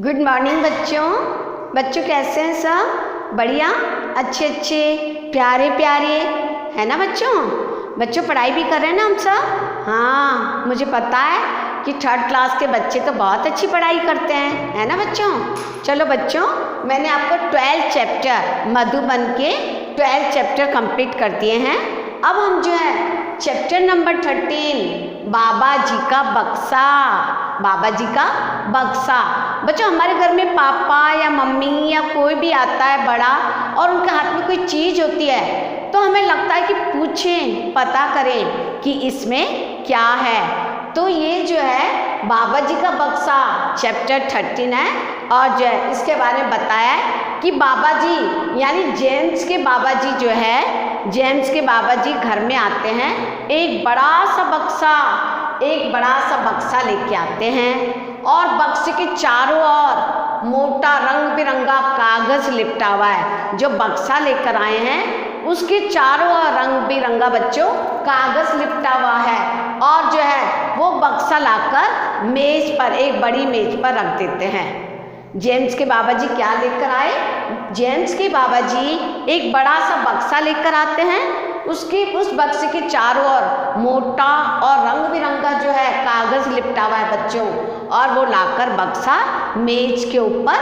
Good morning बच्चों। बच्चों कैसे हैं सब? बढ़िया, अच्छे अच्छे, प्यारे प्यारे, है ना बच्चों? बच्चों पढ़ाई भी कर रहे हैं ना हम सब? हाँ, मुझे पता है कि थर्ड क्लास के बच्चे तो बहुत अच्छी पढ़ाई करते हैं, है ना बच्चों? चलो बच्चों, मैंने आपको 12 चैप्टर मधुबन के 12 चैप्टर कंप्लीट कर दिए हैं। अब हम जो है चैप्टर नंबर 13 बाबा जी का बक्सा, बाबा जी का बक्सा। बच्चों हमारे घर में पापा या मम्मी या कोई भी आता है बड़ा और उनके हाथ में कोई चीज़ होती है तो हमें लगता है कि पूछें, पता करें कि इसमें क्या है। तो ये जो है बाबा जी का बक्सा चैप्टर 13 है और जो है इसके बारे में बताया है कि बाबा जी यानी जेम्स के बाबा जी जो है, जेम्स के बाबा जी घर में आते हैं, एक बड़ा सा बक्सा लेके आते हैं और बक्से के चारों ओर मोटा रंग बिरंगा कागज लिपटा हुआ है। जो बक्सा लेकर आए हैं उसके चारों ओर रंग बिरंगा बच्चों कागज लिपटा हुआ है और जो है वो बक्सा लाकर मेज पर, एक बड़ी मेज पर रख देते हैं। जेम्स के बाबा जी क्या लेकर आए? जेम्स के बाबा जी एक बड़ा सा बक्सा लेकर आते हैं, उस बक्से के चारों ओर मोटा और रंग बिरंगा जो है कागज लिपटा हुआ है बच्चों, और वो लाकर बक्सा मेज के ऊपर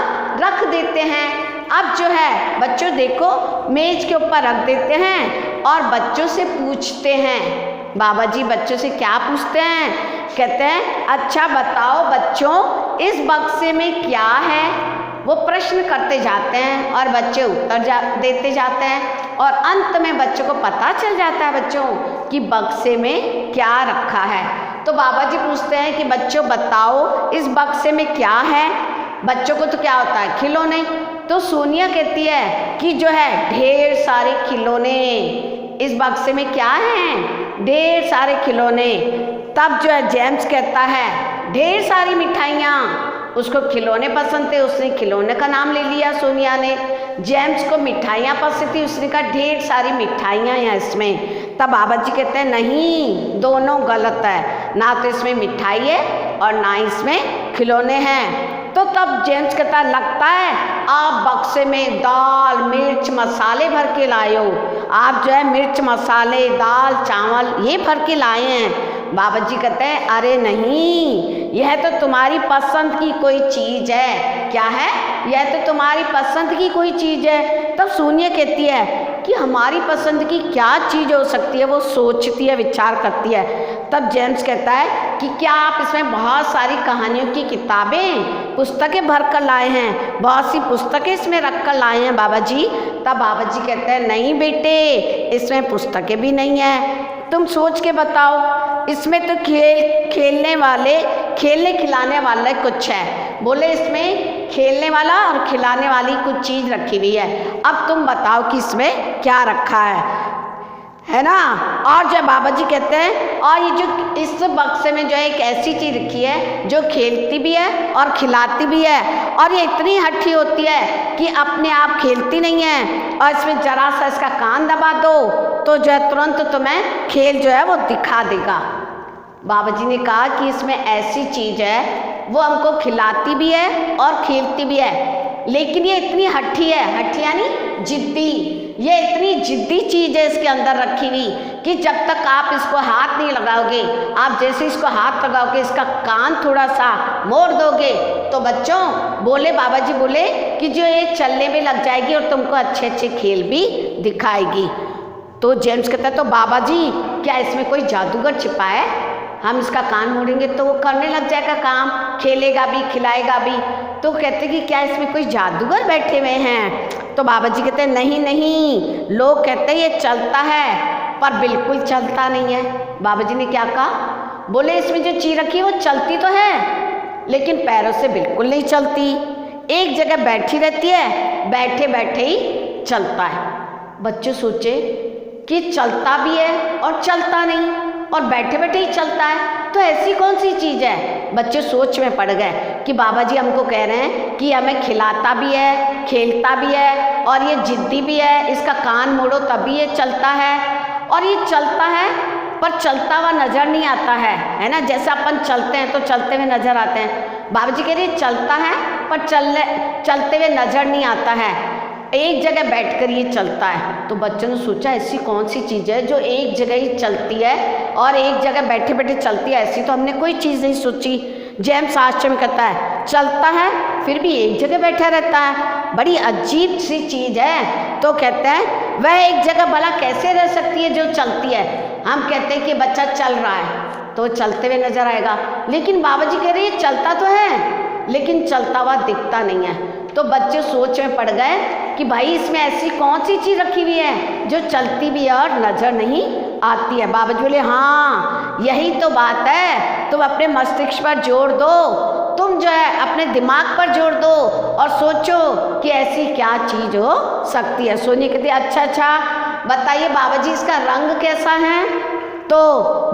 रख देते हैं। अब जो है बच्चों देखो, मेज के ऊपर रख देते हैं और बच्चों से पूछते हैं। बाबा जी बच्चों से क्या पूछते हैं? कहते हैं अच्छा बताओ बच्चों इस बक्से में क्या है। वो प्रश्न करते जाते हैं और बच्चे उत्तर देते जाते हैं और अंत में बच्चों को पता चल जाता है बच्चों कि बक्से में क्या रखा है। तो बाबा जी पूछते हैं कि बच्चों बताओ इस बक्से में क्या है। बच्चों को तो क्या होता है? खिलौने। तो सोनिया कहती है कि जो है ढेर सारे खिलौने। इस बक्से में क्या है? ढेर सारे खिलौने। तब जो है जेम्स कहता है ढेर सारी मिठाइयाँ। उसको खिलौने पसंद थे, उसने खिलौने का नाम ले लिया सोनिया ने। जेम्स को मिठाइयाँ पसंद थी, उसने कहा ढेर सारी मिठाइयाँ हैं इसमें। तब बाबा जी कहते हैं नहीं, दोनों गलत है, ना तो इसमें मिठाई है और ना इसमें खिलौने हैं। तो तब जेम्स कहता लगता है आप बक्से में दाल मिर्च मसाले भर के लाए हो। आप जो है मिर्च मसाले दाल चावल ये भर के लाए हैं। बाबा जी कहते हैं अरे नहीं, यह तो तुम्हारी पसंद की कोई चीज़ है। क्या है? यह तो तुम्हारी पसंद की कोई चीज़ है। तब सोनिया कहती है कि हमारी पसंद की क्या चीज़ हो सकती है। वो सोचती है, विचार करती है। तब जेम्स कहता है कि क्या आप इसमें बहुत सारी कहानियों की किताबें पुस्तकें भर कर लाए हैं? बहुत सी पुस्तकें इसमें रख कर लाए हैं बाबा जी। तब बाबा जी कहते हैं नहीं बेटे, इसमें पुस्तकें भी नहीं है। तुम सोच के बताओ, इसमें तो खेलने खिलाने वाला कुछ है। बोले इसमें खेलने वाला और खिलाने वाली कुछ चीज़ रखी हुई है। अब तुम बताओ कि इसमें क्या रखा है ना? और जो बाबा जी कहते हैं और ये जो इस बक्से में जो है एक ऐसी चीज़ रखी है जो खेलती भी है और खिलाती भी है, और ये इतनी हठी होती है कि अपने आप खेलती नहीं है, और इसमें जरा सा इसका कान दबा दो तो जो है तुरंत तुम्हें खेल जो है वो दिखा देगा। बाबा जी ने कहा कि इसमें ऐसी चीज़ है वो हमको खिलाती भी है और खेलती भी है, लेकिन ये इतनी हठी है, हठी यानी जिद्दी। ये इतनी जिद्दी चीज़ है इसके अंदर रखी हुई कि जब तक आप इसको हाथ नहीं लगाओगे, आप जैसे इसको हाथ लगाओगे इसका कान थोड़ा सा मोड़ दोगे तो बच्चों बोले बाबा जी बोले कि जो ये चलने में लग जाएगी और तुमको अच्छे अच्छे खेल भी दिखाएगी। तो जेम्स कहता है तो बाबा जी क्या इसमें कोई जादूगर छिपा है? हम इसका कान मोड़ेंगे तो वो करने लग जाएगा काम, खेलेगा भी खिलाएगा भी। तो कहते कि क्या इसमें कोई जादूगर बैठे हुए हैं? तो बाबा जी कहते हैं नहीं नहीं, लोग कहते हैं ये चलता है पर बिल्कुल चलता नहीं है। बाबा जी ने क्या कहा? बोले इसमें जो चीज़ रखी है वो चलती तो है लेकिन पैरों से बिल्कुल नहीं चलती, एक जगह बैठी रहती है, बैठे बैठे ही चलता है। बच्चों सोचे कि चलता भी है और चलता नहीं और बैठे बैठे ही चलता है, तो ऐसी कौन सी चीज़ है? बच्चे सोच में पड़ गए कि बाबा जी हमको कह रहे हैं कि हमें खिलाता भी है खेलता भी है और ये जिद्दी भी है, इसका कान मोड़ो तभी ये चलता है, और ये चलता है पर चलता हुआ नज़र नहीं आता है ना? जैसे अपन चलते हैं तो चलते हुए नज़र आते हैं। बाबा जी कह रहे चलता है पर चलते हुए नजर नहीं आता है, एक जगह बैठकर ये चलता है। तो बच्चों ने सोचा ऐसी कौन सी चीज़ है जो एक जगह ही चलती है और एक जगह बैठे बैठे चलती है, ऐसी तो हमने कोई चीज़ नहीं सोची। जेम्स आश्चर्य में कहता है चलता है फिर भी एक जगह बैठा रहता है, बड़ी अजीब सी चीज़ है। तो कहते हैं वह एक जगह भला कैसे रह सकती है जो चलती है। हम कहते हैं कि बच्चा चल रहा है तो चलते हुए नजर आएगा, लेकिन बाबा जी कह रहे ये चलता तो है लेकिन चलता हुआ दिखता नहीं है। तो बच्चे सोच में पड़ गए कि भाई इसमें ऐसी कौन सी चीज़ रखी हुई है जो चलती भी है और नजर नहीं आती है। बाबा जी बोले हाँ यही तो बात है, तुम अपने मस्तिष्क पर जोर दो, तुम जो है अपने दिमाग पर जोर दो और सोचो कि ऐसी क्या चीज़ हो सकती है। सोनी कहती अच्छा बताइए बाबा जी इसका रंग कैसा है। तो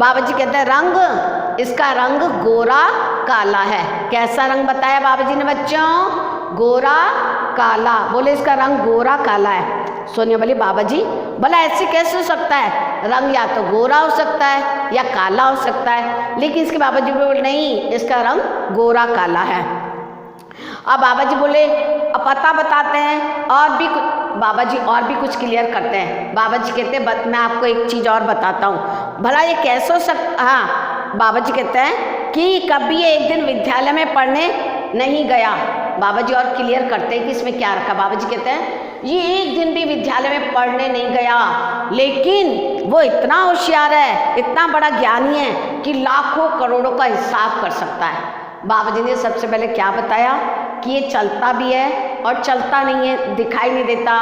बाबा जी कहते हैं रंग, इसका रंग गोरा काला है। कैसा रंग बताया बाबा जी ने बच्चों? गोरा काला। बोले इसका रंग गोरा काला है। सोनिया बोली बाबा जी भला ऐसे कैसे हो सकता है, रंग या तो गोरा हो सकता है या काला हो सकता है, लेकिन इसके बाबा जी बोले नहीं इसका रंग गोरा काला है। अब बाबा जी बोले अब पता बताते हैं और भी बाबा जी और भी कुछ क्लियर करते हैं। बाबा जी कहते हैं मैं आपको एक चीज़ और बताता हूँ, भला ये कैसे हो सकता। हाँ बाबा जी कहते हैं कि कभी ये एक दिन विद्यालय में पढ़ने नहीं गया। बाबा जी और क्लियर करते हैं कि इसमें क्या रखा। बाबा जी कहते हैं ये एक दिन भी विद्यालय में पढ़ने नहीं गया, लेकिन वो इतना होशियार है, इतना बड़ा ज्ञानी है कि लाखों करोड़ों का हिसाब कर सकता है। बाबा जी ने सबसे पहले क्या बताया कि ये चलता भी है और चलता नहीं है, दिखाई नहीं देता।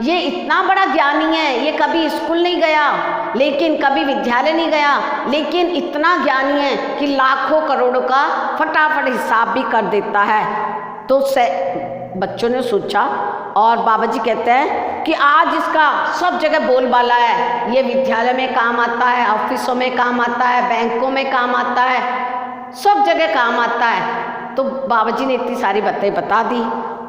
ये इतना बड़ा ज्ञानी है, ये कभी स्कूल नहीं गया, लेकिन कभी विद्यालय नहीं गया, लेकिन इतना ज्ञानी है कि लाखों करोड़ों का फटाफट हिसाब भी कर देता है। तो बच्चों ने सोचा और बाबा जी कहते हैं कि आज इसका सब जगह बोलबाला है, ये विद्यालय में काम आता है, ऑफिसों में काम आता है, बैंकों में काम आता है, सब जगह काम आता है। तो बाबा जी ने इतनी सारी बातें बता दी।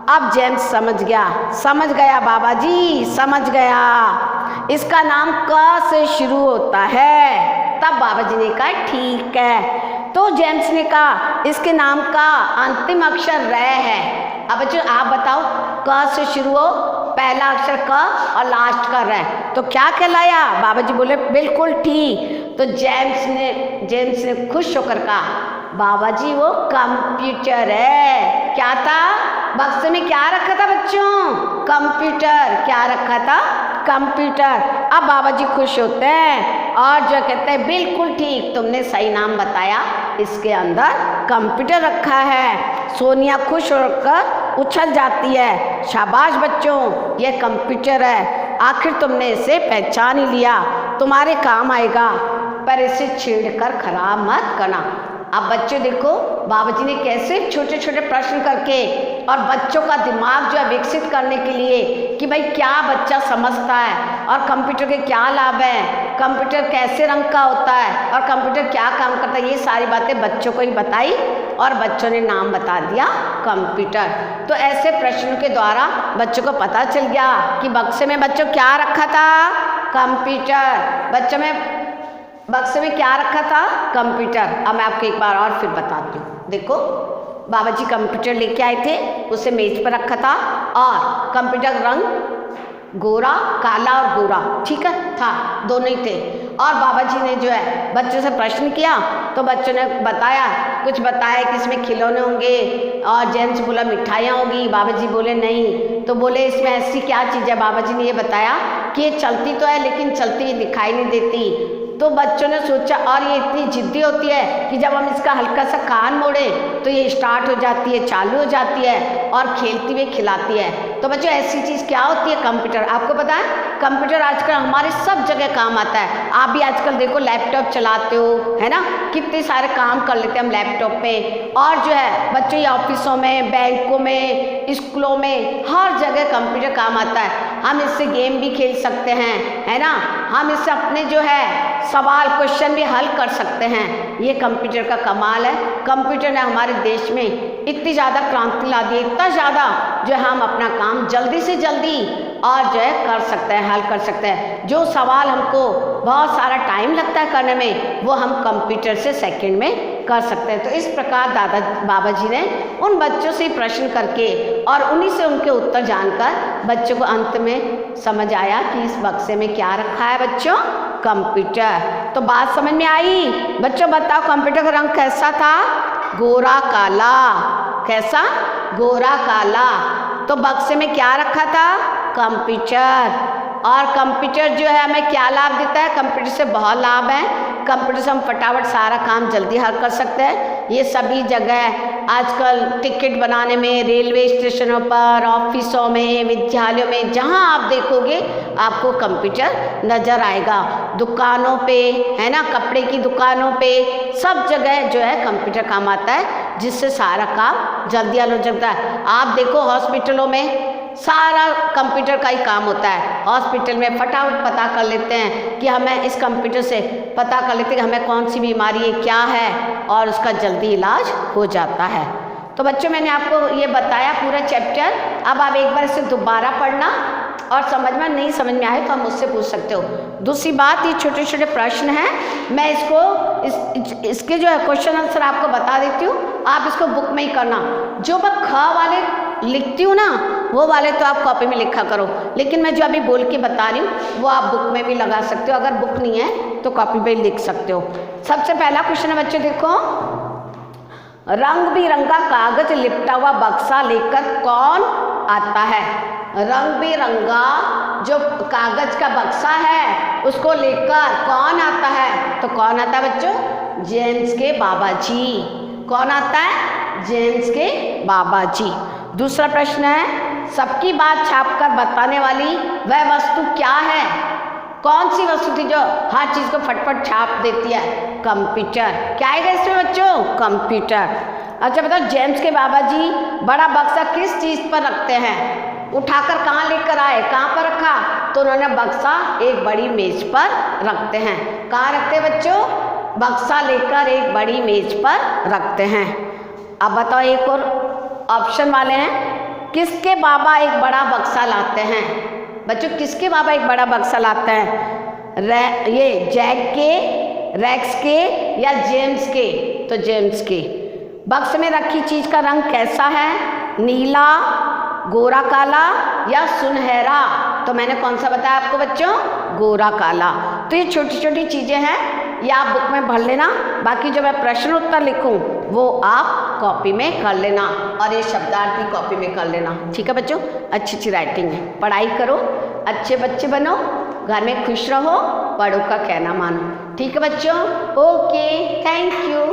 अब जेम्स समझ गया बाबा जी समझ गया, इसका नाम क से शुरू होता है। तब बाबा जी ने कहा ठीक है। तो जेम्स ने कहा इसके नाम का अंतिम अक्षर र है। अब बच्चों आप बताओ क से शुरू हो, पहला अक्षर क और लास्ट का र, तो क्या कहलाया। बाबा जी बोले बिल्कुल ठीक। तो जेम्स ने खुश होकर कहा बाबा जी वो कंप्यूटर है। क्या था बक्से में, क्या रखा था बच्चों? कंप्यूटर। क्या रखा था? कंप्यूटर। अब बाबा जी खुश होते हैं और जो कहते हैं बिल्कुल ठीक, तुमने सही नाम बताया, इसके अंदर कंप्यूटर रखा है। सोनिया खुश होकर उछल जाती है, शाबाश बच्चों ये कंप्यूटर है, आखिर तुमने इसे पहचान ही लिया, तुम्हारे काम आएगा, पर इसे छेड़कर खराब मत करना। अब बच्चों देखो बाबा जी ने कैसे छोटे छोटे प्रश्न करके और बच्चों का दिमाग जो है विकसित करने के लिए कि भाई क्या बच्चा समझता है और कंप्यूटर के क्या लाभ है, कंप्यूटर कैसे रंग का होता है और कंप्यूटर क्या काम करता है, ये सारी बातें बच्चों को ही बताई और बच्चों ने नाम बता दिया कंप्यूटर। तो ऐसे प्रश्नों के द्वारा बच्चों को पता चल गया कि बक्से में बच्चों क्या रखा था? कंप्यूटर। बक्से में क्या रखा था? कंप्यूटर। अब मैं आपको एक बार और फिर बताती हूँ। देखो बाबा जी कंप्यूटर लेके आए थे, उसे मेज पर रखा था और कंप्यूटर रंग गोरा, काला और गोरा, ठीक है था, दोनों ही थे। और बाबा जी ने जो है बच्चों से प्रश्न किया तो बच्चों ने कुछ बताया कि इसमें खिलौने होंगे और जेम्स बोला मिठाइयाँ होगी। बाबा जी बोले नहीं। तो बोले इसमें ऐसी क्या चीज़ है? बाबा जी ने ये बताया कि ये चलती तो है लेकिन चलती हुई दिखाई नहीं देती। तो बच्चों ने सोचा और ये इतनी जिद्दी होती है कि जब हम इसका हल्का सा कान मोड़े तो ये स्टार्ट हो जाती है, चालू हो जाती है और खेलती हुई खिलाती है। तो बच्चों ऐसी चीज़ क्या होती है? कंप्यूटर। आपको पता है कंप्यूटर आजकल हमारे सब जगह काम आता है। आप भी आजकल देखो लैपटॉप चलाते हो, है ना, कितने सारे काम कर लेते हैं हम लैपटॉप में। और जो है बच्चों ये ऑफिसों में, बैंकों में, स्कूलों में, हर जगह कंप्यूटर काम आता है। हम इससे गेम भी खेल सकते हैं, है ना, हम इससे अपने जो है सवाल क्वेश्चन भी हल कर सकते हैं। ये कंप्यूटर का कमाल है। कंप्यूटर ने हमारे देश में इतनी ज़्यादा क्रांति ला दी, इतना ज़्यादा जो हम अपना काम जल्दी से जल्दी और जो है कर सकते हैं, हल कर सकते हैं। जो सवाल हमको बहुत सारा टाइम लगता है करने में, वो हम कंप्यूटर से सेकंड में कर सकते हैं। तो इस प्रकार बाबा जी ने उन बच्चों से प्रश्न करके और उन्हीं से उनके उत्तर जानकर बच्चों को अंत में समझ आया कि इस बक्से में क्या रखा है बच्चों, कंप्यूटर। तो बात समझ में आई? बच्चों बताओ कंप्यूटर का रंग कैसा था? गोरा काला। कैसा? गोरा काला। तो बक्से में क्या रखा था? कंप्यूटर। और कंप्यूटर जो है हमें क्या लाभ देता है? कंप्यूटर से बहुत लाभ है। कंप्यूटर से हम फटाफट सारा काम जल्दी हल कर सकते हैं। ये सभी जगह आजकल टिकट बनाने में, रेलवे स्टेशनों पर, ऑफिसों में, विद्यालयों में, जहां आप देखोगे आपको कंप्यूटर नज़र आएगा। दुकानों पे है ना, कपड़े की दुकानों पे, सब जगह जो है कंप्यूटर काम आता है, जिससे सारा काम जल्दी हल हो जाता है। आप देखो हॉस्पिटलों में सारा कंप्यूटर का ही काम होता है। हॉस्पिटल में फटाफट पता कर लेते हैं कि हमें इस कंप्यूटर से पता कर लेते हैं कि हमें कौन सी बीमारी है, क्या है, और उसका जल्दी इलाज हो जाता है। तो बच्चों मैंने आपको ये बताया पूरा चैप्टर। अब आप एक बार इसे दोबारा पढ़ना और समझ में नहीं समझ में आए तो आप मुझसे पूछ सकते हो। दूसरी बात, ये छोटे छोटे प्रश्न हैं, मैं इसके जो है क्वेश्चन आंसर आपको बता देती हूँ, आप इसको बुक में ही करना। जो मैं ख वाले लिखती हूँ ना, वो वाले तो आप कॉपी में लिखा करो, लेकिन मैं जो अभी बोल के बता रही हूँ वो आप बुक में भी लगा सकते हो। अगर बुक नहीं है तो कॉपी पे लिख सकते हो। सबसे पहला क्वेश्चन है बच्चों, देखो, रंग बिरंगा कागज लिपटा हुआ बक्सा लेकर कौन आता है? रंग बिरंगा जो कागज का बक्सा है उसको लेकर कौन आता है? तो कौन आता है बच्चों? जेम्स के बाबा जी। कौन आता है? जेम्स के बाबा जी। दूसरा प्रश्न है, सबकी बात छापकर बताने वाली वह वस्तु क्या है? कौन सी वस्तु थी जो हर चीज़ को फटफट छाप देती है? कंप्यूटर। क्या आएगा इसमें बच्चों? कंप्यूटर। अच्छा बताओ, जेम्स के बाबा जी बड़ा बक्सा किस चीज़ पर रखते हैं? उठाकर कहाँ लेकर आए? कहाँ पर रखा? तो उन्होंने बक्सा एक बड़ी मेज पर रखते हैं। कहाँ रखते हैं बच्चों? बक्सा लेकर एक बड़ी मेज पर रखते हैं। अब बताओ, एक और ऑप्शन वाले हैं, किसके बाबा एक बड़ा बक्सा लाते हैं? बच्चों किसके बाबा एक बड़ा बक्सा लाते हैं? ये जैक के, रेक्स के या जेम्स के? तो जेम्स के। बक्स में रखी चीज का रंग कैसा है? नीला, गोरा काला या सुनहरा? तो मैंने कौन सा बताया आपको बच्चों? गोरा काला। तो ये छोटी छोटी चीजें हैं, ये आप बुक में भर लेना। बाकी जो मैं प्रश्न उत्तर लिखूं वो आप कॉपी में कर लेना, और ये शब्दार्थ भी कॉपी में कर लेना। ठीक है बच्चों? अच्छी अच्छी राइटिंग है, पढ़ाई करो, अच्छे बच्चे बनो, घर में खुश रहो, बड़ों का कहना मानो। ठीक है बच्चों? Okay, thank you.